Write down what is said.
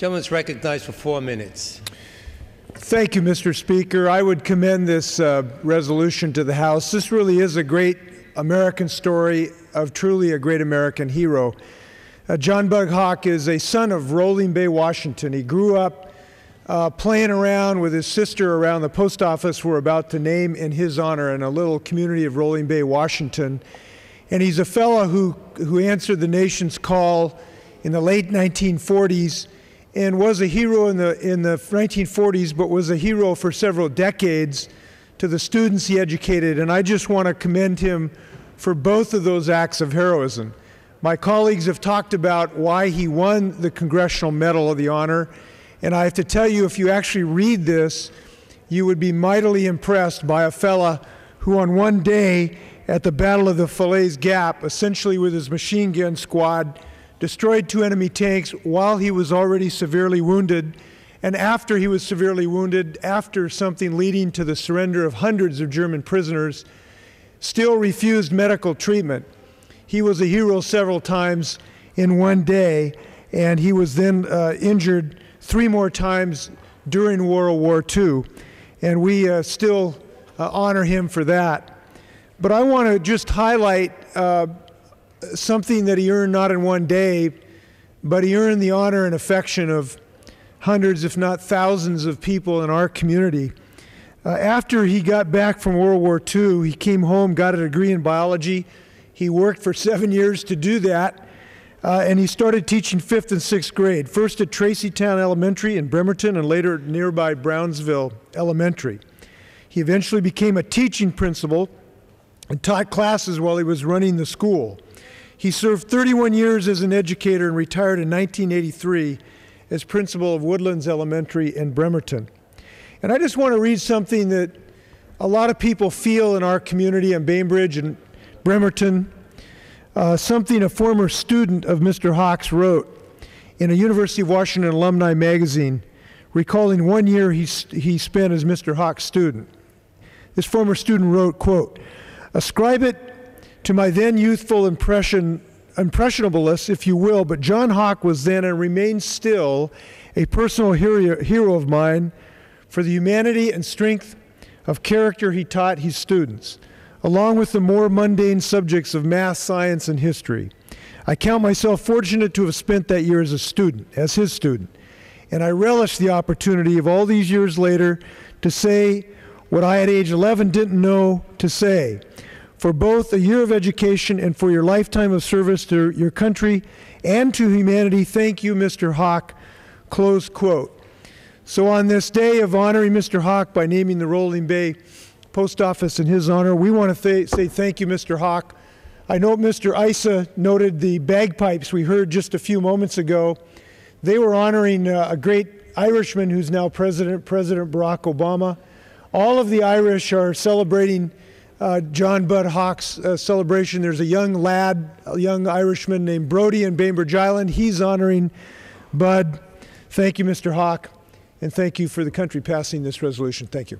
Gentleman is recognized for 4 minutes. Thank you, Mr. Speaker. I would commend this resolution to the House. This really is a great American story of truly a great American hero. John Bug Hawk is a son of Rolling Bay, Washington. He grew up playing around with his sister around the post office we're about to name in his honor in a little community of Rolling Bay, Washington. And he's a fellow who answered the nation's call in the late 1940s and was a hero in the 1940s, but was a hero for several decades to the students he educated. And I just want to commend him for both of those acts of heroism. My colleagues have talked about why he won the Congressional Medal of the Honor. And I have to tell you, if you actually read this, you would be mightily impressed by a fella who on one day at the Battle of the Falaise Gap, essentially with his machine gun squad, destroyed 2 enemy tanks while he was already severely wounded, and after he was severely wounded, after something leading to the surrender of hundreds of German prisoners, still refused medical treatment. He was a hero several times in one day, and he was then injured 3 more times during World War II, and we still honor him for that. But I want to just highlight something that he earned not in one day, but he earned the honor and affection of hundreds, if not thousands, of people in our community. After he got back from World War II, he came home, got a degree in biology. He worked for 7 years to do that, and he started teaching 5th and 6th grade, first at Tracytown Elementary in Bremerton and later at nearby Brownsville Elementary. He eventually became a teaching principal and taught classes while he was running the school. He served 31 years as an educator and retired in 1983 as principal of Woodlands Elementary in Bremerton. And I just want to read something that a lot of people feel in our community in Bainbridge and Bremerton, something a former student of Mr. Hawk's wrote in a University of Washington alumni magazine, recalling one year he spent as Mr. Hawk's student. This former student wrote, quote, "Ascribe it to my then youthful impressionableness, if you will, but John Hawk was then and remains still a personal hero of mine for the humanity and strength of character he taught his students, along with the more mundane subjects of math, science, and history. I count myself fortunate to have spent that year as a student, as his student, and I relish the opportunity of all these years later to say what I at age 11 didn't know to say. For both a year of education and for your lifetime of service to your country and to humanity, thank you, Mr. Hawk," close quote. So on this day of honoring Mr. Hawk by naming the Rolling Bay Post Office in his honor, we want to say thank you, Mr. Hawk. I know Mr. Issa noted the bagpipes we heard just a few moments ago. They were honoring a great Irishman who's now President Barack Obama. All of the Irish are celebrating John Bud Hawk's celebration. There's a young lad, a young Irishman named Brody in Bainbridge Island. He's honoring Bud. Thank you, Mr. Hawk, and thank you for the country passing this resolution. Thank you.